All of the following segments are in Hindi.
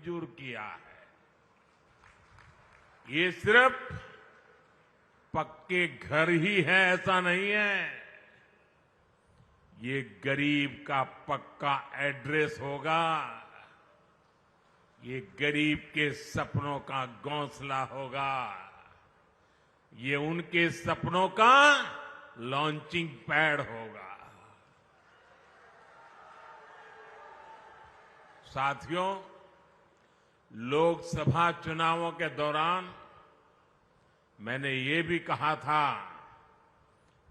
मंजूर किया है। ये सिर्फ पक्के घर ही है ऐसा नहीं है, ये गरीब का पक्का एड्रेस होगा, ये गरीब के सपनों का घोंसला होगा, ये उनके सपनों का लॉन्चिंग पैड होगा। साथियों, लोकसभा चुनावों के दौरान मैंने ये भी कहा था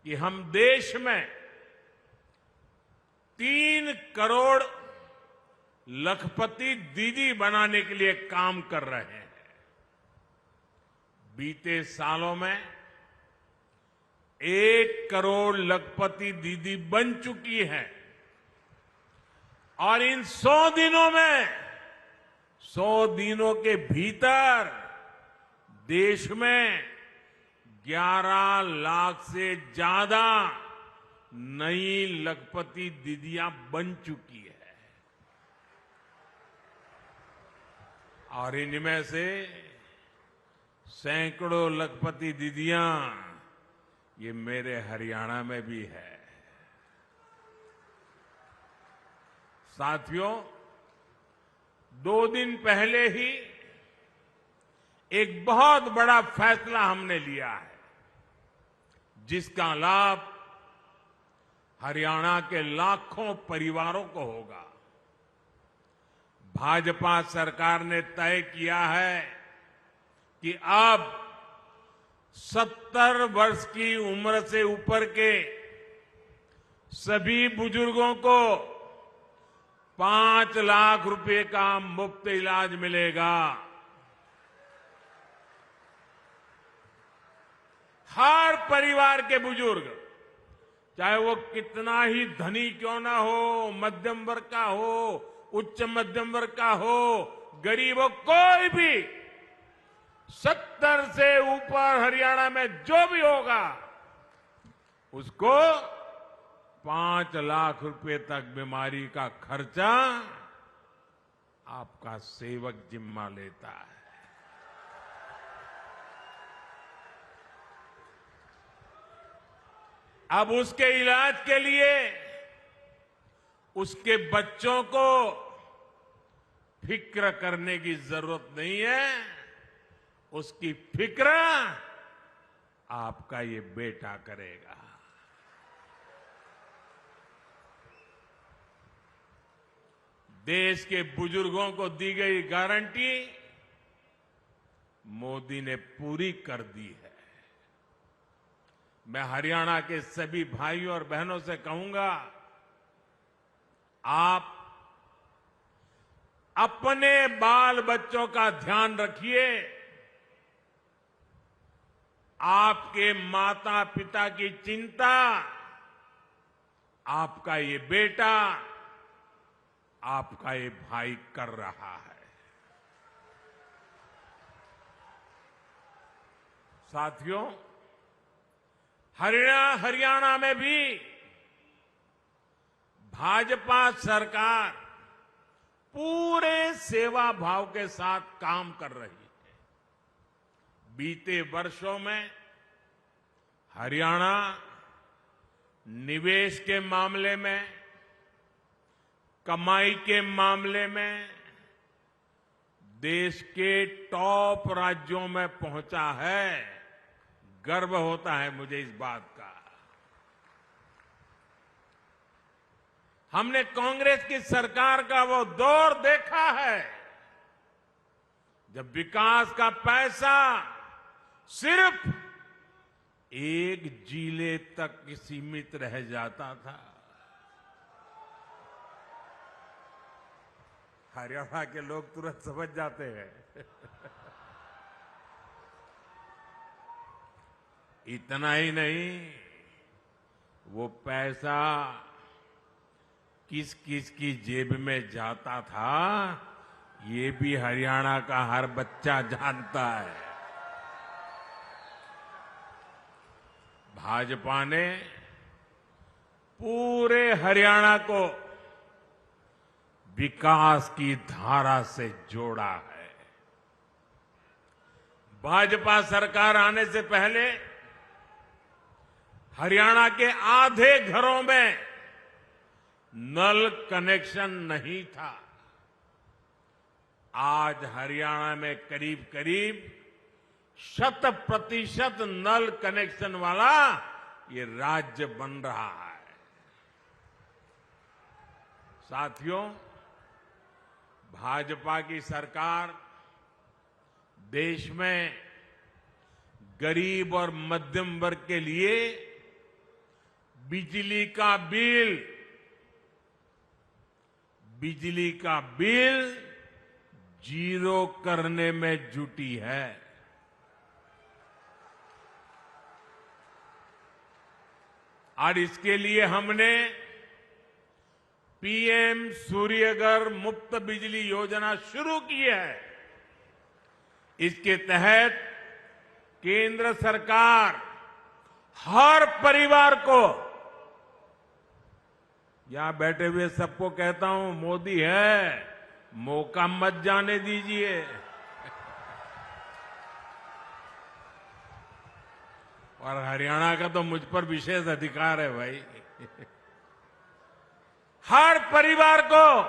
कि हम देश में 3 करोड़ लखपति दीदी बनाने के लिए काम कर रहे हैं। बीते सालों में 1 करोड़ लखपति दीदी बन चुकी है और इन 100 दिनों में 100 दिनों के भीतर देश में 11 लाख से ज्यादा नई लखपति दीदियां बन चुकी है और इनमें से सैकड़ों लखपति दीदियां ये मेरे हरियाणा में भी है। साथियों, 2 दिन पहले ही एक बहुत बड़ा फैसला हमने लिया है, जिसका लाभ हरियाणा के लाखों परिवारों को होगा। भाजपा सरकार ने तय किया है कि अब 70 वर्ष की उम्र से ऊपर के सभी बुजुर्गों को 5 लाख रुपए का मुफ्त इलाज मिलेगा। हर परिवार के बुजुर्ग, चाहे वो कितना ही धनी क्यों ना हो, मध्यम वर्ग का हो, उच्च मध्यम वर्ग का हो, गरीब हो, कोई भी 70 से ऊपर हरियाणा में जो भी होगा उसको 5 लाख रुपए तक बीमारी का खर्चा आपका सेवक जिम्मा लेता है। अब उसके इलाज के लिए उसके बच्चों को फिक्र करने की जरूरत नहीं है, उसकी फिक्र आपका ये बेटा करेगा। देश के बुजुर्गों को दी गई गारंटी मोदी ने पूरी कर दी है। मैं हरियाणा के सभी भाइयों और बहनों से कहूंगा, आप अपने बाल बच्चों का ध्यान रखिए। आपके माता पिता की चिंता आपका ये बेटा, आपका ये भाई कर रहा है। साथियों, हरियाणा में भी भाजपा सरकार पूरे सेवा भाव के साथ काम कर रही है। बीते वर्षों में हरियाणा निवेश के मामले में, कमाई के मामले में देश के टॉप राज्यों में पहुंचा है। गर्व होता है मुझे इस बात का। हमने कांग्रेस की सरकार का वो दौर देखा है जब विकास का पैसा सिर्फ एक जिले तक सीमित रह जाता था। हरियाणा के लोग तुरंत समझ जाते हैं। इतना ही नहीं, वो पैसा किस किस की जेब में जाता था, ये भी हरियाणा का हर बच्चा जानता है। भाजपा ने पूरे हरियाणा को विकास की धारा से जोड़ा है। भाजपा सरकार आने से पहले हरियाणा के आधे घरों में नल कनेक्शन नहीं था। आज हरियाणा में करीब करीब 100% नल कनेक्शन वाला ये राज्य बन रहा है। साथियों, भाजपा की सरकार देश में गरीब और मध्यम वर्ग के लिए बिजली का बिल जीरो करने में जुटी है। और इसके लिए हमने पीएम सूर्यघर मुफ्त बिजली योजना शुरू की है। इसके तहत केंद्र सरकार हर परिवार को, यहां बैठे हुए सबको कहता हूं, मोदी है, मौका मत जाने दीजिए। और हरियाणा का तो मुझ पर विशेष अधिकार है भाई। हर परिवार को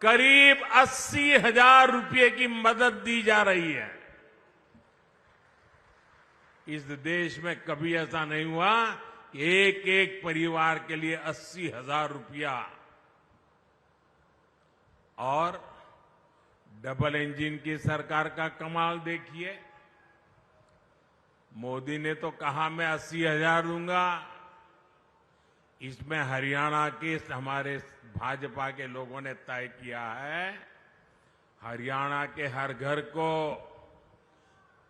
करीब 80,000 रुपए की मदद दी जा रही है। इस देश में कभी ऐसा नहीं हुआ कि एक एक परिवार के लिए 80,000 रुपया। और डबल इंजन की सरकार का कमाल देखिए। मोदी ने तो कहा मैं 80,000 दूंगा। इसमें हरियाणा के हमारे भाजपा के लोगों ने तय किया है, हरियाणा के हर घर को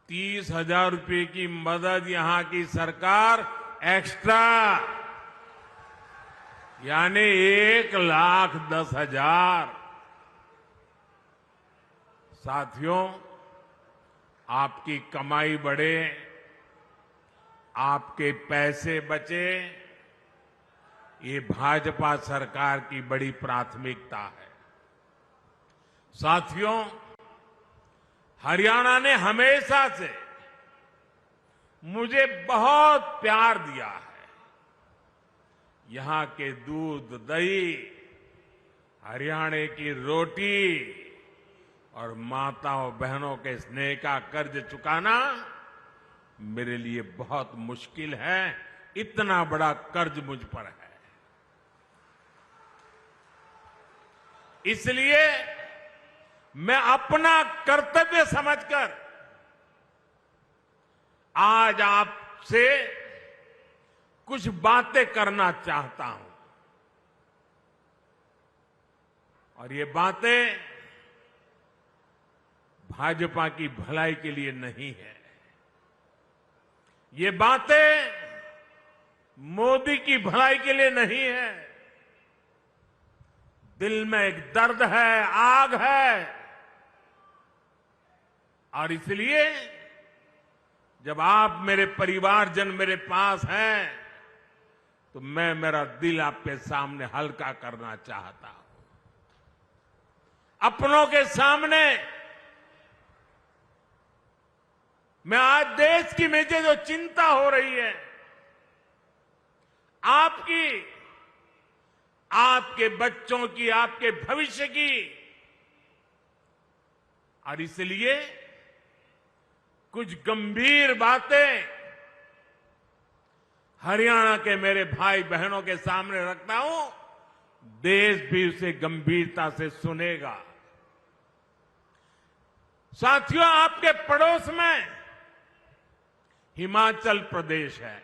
30,000 रुपए की मदद यहां की सरकार एक्स्ट्रा, यानी 1,10,000। साथियों, आपकी कमाई बढ़े, आपके पैसे बचे, ये भाजपा सरकार की बड़ी प्राथमिकता है। साथियों, हरियाणा ने हमेशा से मुझे बहुत प्यार दिया है। यहां के दूध, दही, हरियाणा की रोटी और माताओं बहनों के स्नेह का कर्ज चुकाना मेरे लिए बहुत मुश्किल है। इतना बड़ा कर्ज मुझ पर है। इसलिए मैं अपना कर्तव्य समझकर आज आपसे कुछ बातें करना चाहता हूं। और ये बातें भाजपा की भलाई के लिए नहीं है। ये बातें मोदी की भलाई के लिए नहीं है। दिल में एक दर्द है, आग है। और इसलिए जब आप मेरे परिवारजन मेरे पास हैं, तो मैं मेरा दिल आपके सामने हल्का करना चाहता हूं। अपनों के सामने मैं आज देश की मुझे जो चिंता हो रही है, आपकी, आपके बच्चों की, आपके भविष्य की, और इसलिए कुछ गंभीर बातें हरियाणा के मेरे भाई बहनों के सामने रखता हूं। देश भी उसे गंभीरता से सुनेगा। साथियों, आपके पड़ोस में हिमाचल प्रदेश है।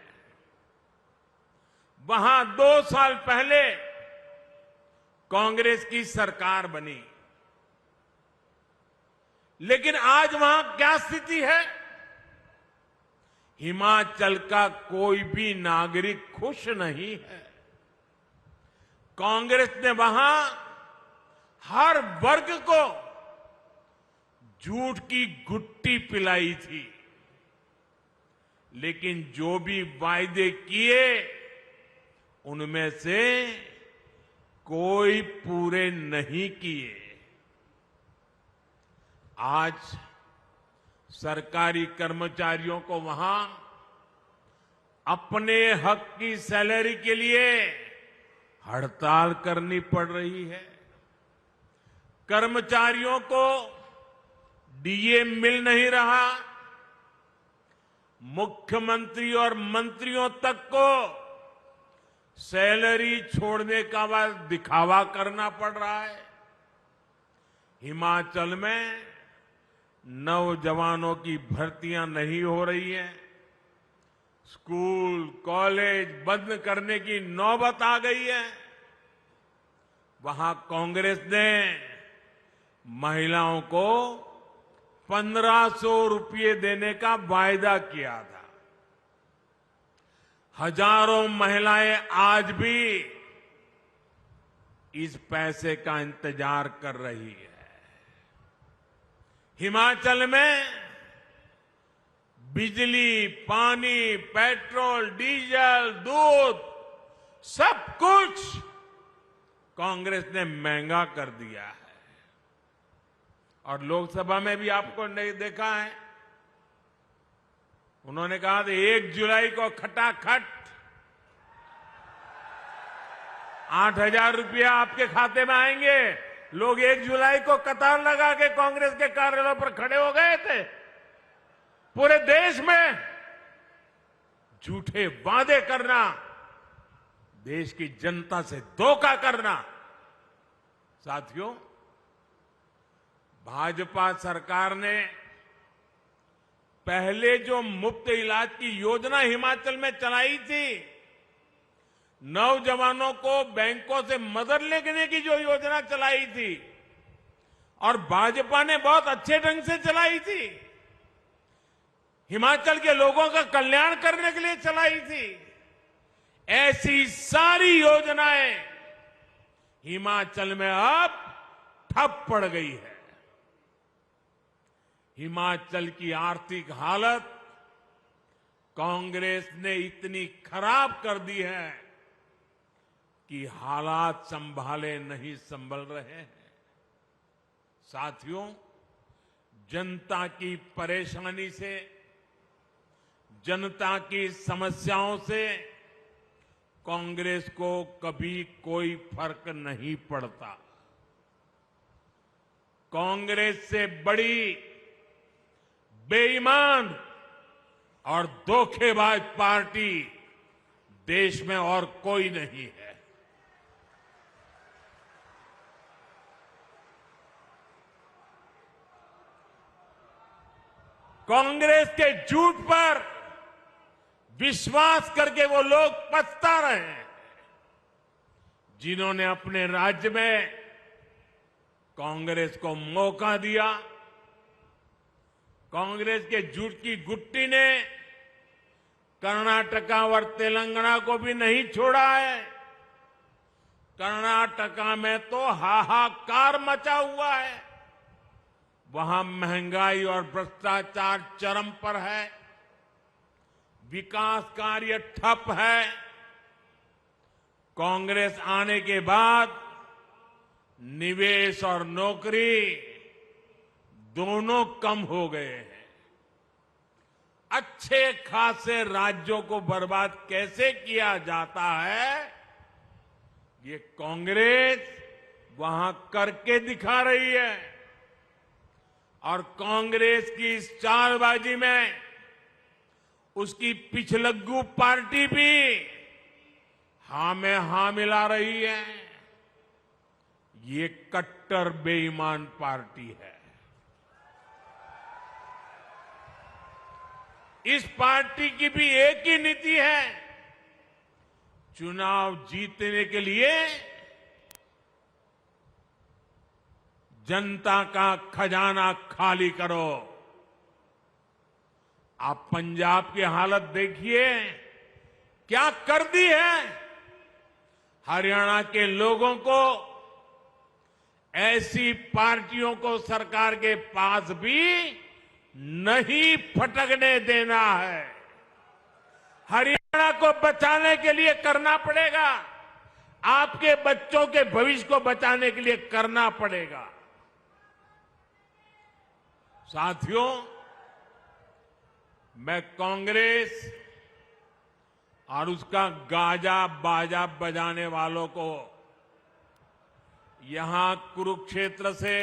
वहां 2 साल पहले कांग्रेस की सरकार बनी। लेकिन आज वहां क्या स्थिति है? हिमाचल का कोई भी नागरिक खुश नहीं है। कांग्रेस ने वहां हर वर्ग को झूठ की गुट्टी पिलाई थी। लेकिन जो भी वायदे किए, उनमें से कोई पूरे नहीं किए। आज सरकारी कर्मचारियों को वहां अपने हक की सैलरी के लिए हड़ताल करनी पड़ रही है। कर्मचारियों को डीए मिल नहीं रहा। मुख्यमंत्री और मंत्रियों तक को सैलरी छोड़ने का बाद दिखावा करना पड़ रहा है। हिमाचल में नौजवानों की भर्तियां नहीं हो रही हैं। स्कूल कॉलेज बंद करने की नौबत आ गई है। वहां कांग्रेस ने महिलाओं को 1500 रुपये देने का वायदा किया था। हजारों महिलाएं आज भी इस पैसे का इंतजार कर रही है। हिमाचल में बिजली, पानी, पेट्रोल, डीजल, दूध सब कुछ कांग्रेस ने महंगा कर दिया है। और लोकसभा में भी आपको नहीं देखा है, उन्होंने कहा था 1 जुलाई को खटाखट 8,000 रुपया आपके खाते में आएंगे। लोग 1 जुलाई को कतार लगा के कांग्रेस के कार्यालयों पर खड़े हो गए थे। पूरे देश में झूठे वादे करना, देश की जनता से धोखा करना। साथियों, भाजपा सरकार ने पहले जो मुफ्त इलाज की योजना हिमाचल में चलाई थी, नौजवानों को बैंकों से मदद लेने की जो योजना चलाई थी, और भाजपा ने बहुत अच्छे ढंग से चलाई थी, हिमाचल के लोगों का कल्याण करने के लिए चलाई थी। ऐसी सारी योजनाएं हिमाचल में अब ठप पड़ गई है। हिमाचल की आर्थिक हालत कांग्रेस ने इतनी खराब कर दी है कि हालात संभाले नहीं संभल रहे हैं। साथियों, जनता की परेशानी से, जनता की समस्याओं से कांग्रेस को कभी कोई फर्क नहीं पड़ता। कांग्रेस से बड़ी बेईमान और धोखेबाज पार्टी देश में और कोई नहीं है। कांग्रेस के झूठ पर विश्वास करके वो लोग पछता रहे हैं, जिन्होंने अपने राज्य में कांग्रेस को मौका दिया। कांग्रेस के झूठ की गुट्टी ने कर्नाटका और तेलंगाना को भी नहीं छोड़ा है। कर्नाटका में तो हाहाकार मचा हुआ है। वहां महंगाई और भ्रष्टाचार चरम पर है, विकास कार्य ठप है। कांग्रेस आने के बाद निवेश और नौकरी दोनों कम हो गए हैं। अच्छे खासे राज्यों को बर्बाद कैसे किया जाता है, ये कांग्रेस वहां करके दिखा रही है। और कांग्रेस की इस चालबाजी में उसकी पिछलग्गू पार्टी भी हां में हां मिला रही है। ये कट्टर बेईमान पार्टी है। इस पार्टी की भी एक ही नीति है, चुनाव जीतने के लिए जनता का खजाना खाली करो। आप पंजाब की हालत देखिए, क्या कर दी है। हरियाणा के लोगों को ऐसी पार्टियों को सरकार के पास भी नहीं फटकने देना है। हरियाणा को बचाने के लिए करना पड़ेगा। आपके बच्चों के भविष्य को बचाने के लिए करना पड़ेगा। साथियों, मैं कांग्रेस और उसका गाजा बाजा बजाने वालों को यहां कुरुक्षेत्र से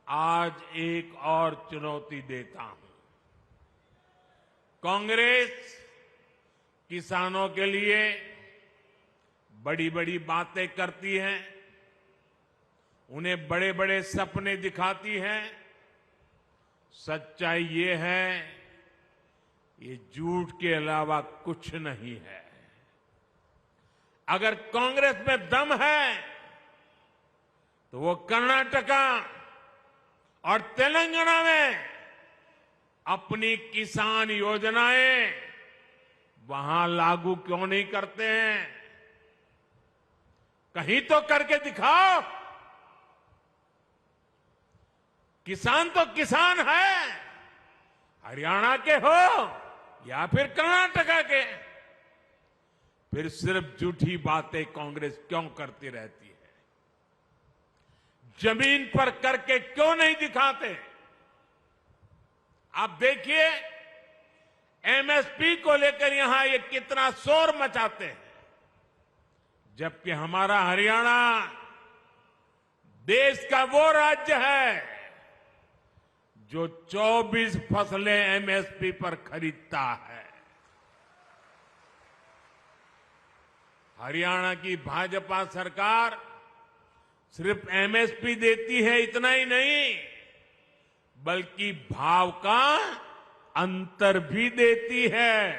आज एक और चुनौती देता हूं। कांग्रेस किसानों के लिए बड़ी बड़ी बातें करती है, उन्हें बड़े बड़े सपने दिखाती है। सच्चाई ये है, ये झूठ के अलावा कुछ नहीं है। अगर कांग्रेस में दम है तो वो कर्नाटका और तेलंगाना में अपनी किसान योजनाएं वहां लागू क्यों नहीं करते हैं? कहीं तो करके दिखाओ। किसान तो किसान है, हरियाणा के हो या फिर कर्नाटका के। फिर सिर्फ झूठी बातें कांग्रेस क्यों करती रहती है? जमीन पर करके क्यों नहीं दिखाते? आप देखिए, एमएसपी को लेकर यहां ये कितना शोर मचाते हैं, जबकि हमारा हरियाणा देश का वो राज्य है जो 24 फसलें एमएसपी पर खरीदता है। हरियाणा की भाजपा सरकार सिर्फ एमएसपी देती है, इतना ही नहीं, बल्कि भाव का अंतर भी देती है।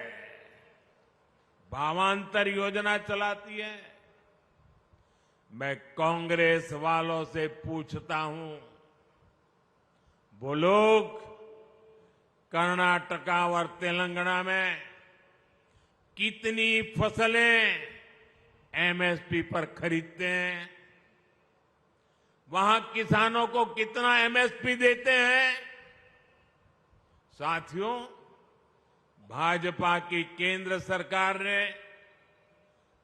भावांतर योजना चलाती है। मैं कांग्रेस वालों से पूछता हूं, वो लोग कर्नाटका और तेलंगाना में कितनी फसलें एमएसपी पर खरीदते हैं? वहां किसानों को कितना एमएसपी देते हैं? साथियों, भाजपा की केंद्र सरकार ने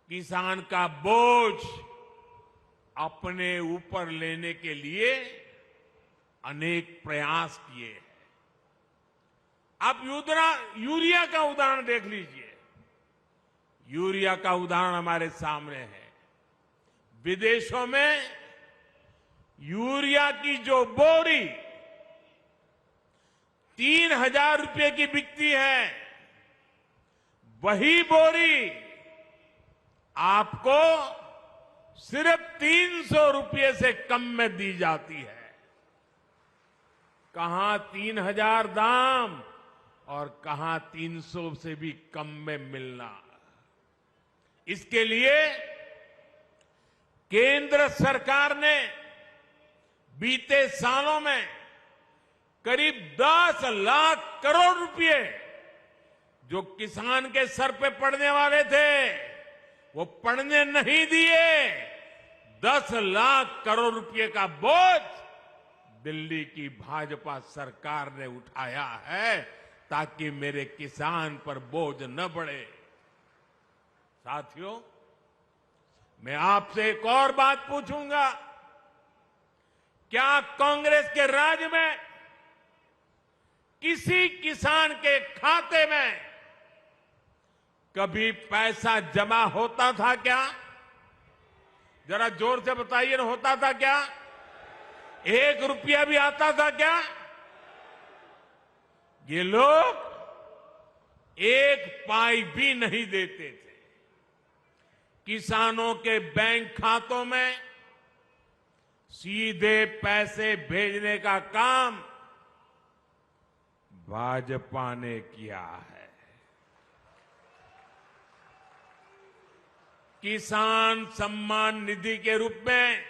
किसान का बोझ अपने ऊपर लेने के लिए अनेक प्रयास किए हैं। आप यूरिया का उदाहरण देख लीजिए। यूरिया का उदाहरण हमारे सामने है। विदेशों में यूरिया की जो बोरी 3,000 रुपए की बिकती है, वही बोरी आपको सिर्फ 300 रुपए से कम में दी जाती है। कहां 3,000 दाम और कहां 300 से भी कम में मिलना। इसके लिए केंद्र सरकार ने बीते सालों में करीब 10 लाख करोड़ रुपए जो किसान के सर पे पड़ने वाले थे, वो पड़ने नहीं दिए। 10 लाख करोड़ रुपए का बोझ दिल्ली की भाजपा सरकार ने उठाया है, ताकि मेरे किसान पर बोझ न बढ़े। साथियों, मैं आपसे एक और बात पूछूंगा, क्या कांग्रेस के राज में किसी किसान के खाते में कभी पैसा जमा होता था क्या? जरा जोर से बताइए ना, होता था क्या? 1 रुपया भी आता था क्या? ये लोग 1 पाई भी नहीं देते थे। किसानों के बैंक खातों में सीधे पैसे भेजने का काम भाजपा ने किया है। किसान सम्मान निधि के रूप में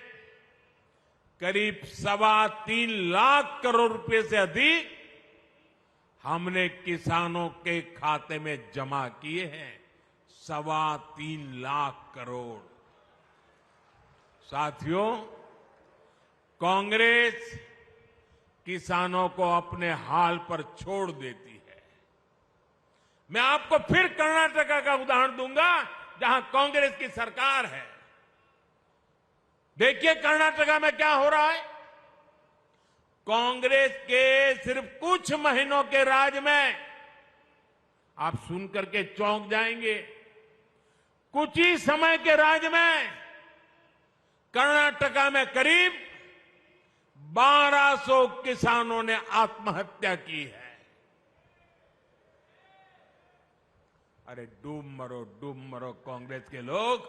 करीब 3.25 लाख करोड़ रुपए से अधिक हमने किसानों के खाते में जमा किए हैं। 3.25 लाख करोड़। साथियों, कांग्रेस किसानों को अपने हाल पर छोड़ देती है। मैं आपको फिर कर्नाटका का उदाहरण दूंगा, जहां कांग्रेस की सरकार है। देखिए कर्नाटका में क्या हो रहा है। कांग्रेस के सिर्फ कुछ महीनों के राज में आप सुनकर के चौंक जाएंगे। कुछ ही समय के राज में कर्नाटका में करीब 1200 किसानों ने आत्महत्या की है। अरे डूब मरो कांग्रेस के लोग,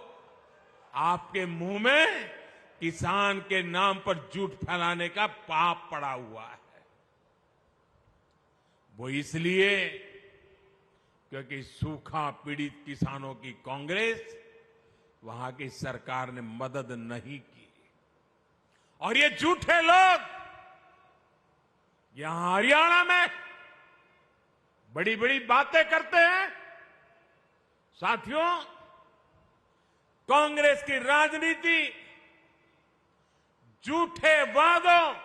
आपके मुंह में किसान के नाम पर झूठ फैलाने का पाप पड़ा हुआ है। वो इसलिए क्योंकि सूखा पीड़ित किसानों की कांग्रेस वहां की सरकार ने मदद नहीं की। और ये झूठे लोग यहां हरियाणा में बड़ी बड़ी बातें करते हैं। साथियों, कांग्रेस की राजनीति झूठे वादों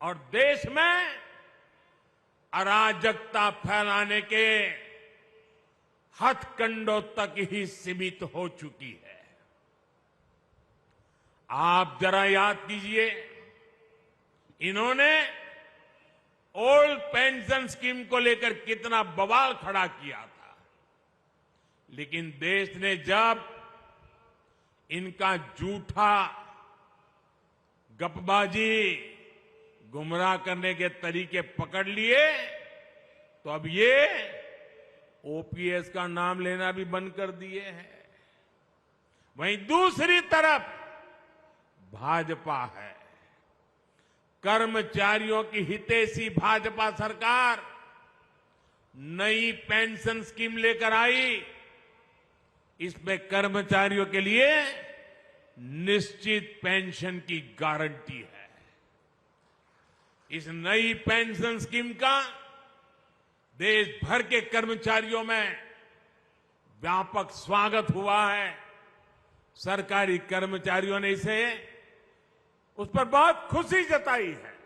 और देश में अराजकता फैलाने के हथकंडों तक ही सीमित हो चुकी है। आप जरा याद कीजिए, इन्होंने ओल्ड पेंशन स्कीम को लेकर कितना बवाल खड़ा किया था। लेकिन देश ने जब इनका झूठा गपबाजी, गुमराह करने के तरीके पकड़ लिए, तो अब ये ओपीएस का नाम लेना भी बंद कर दिए हैं। वहीं दूसरी तरफ भाजपा है। कर्मचारियों की हितैषी भाजपा सरकार नई पेंशन स्कीम लेकर आई। इसमें कर्मचारियों के लिए निश्चित पेंशन की गारंटी है। इस नई पेंशन स्कीम का देश भर के कर्मचारियों में व्यापक स्वागत हुआ है। सरकारी कर्मचारियों ने उस पर बहुत खुशी जताई है।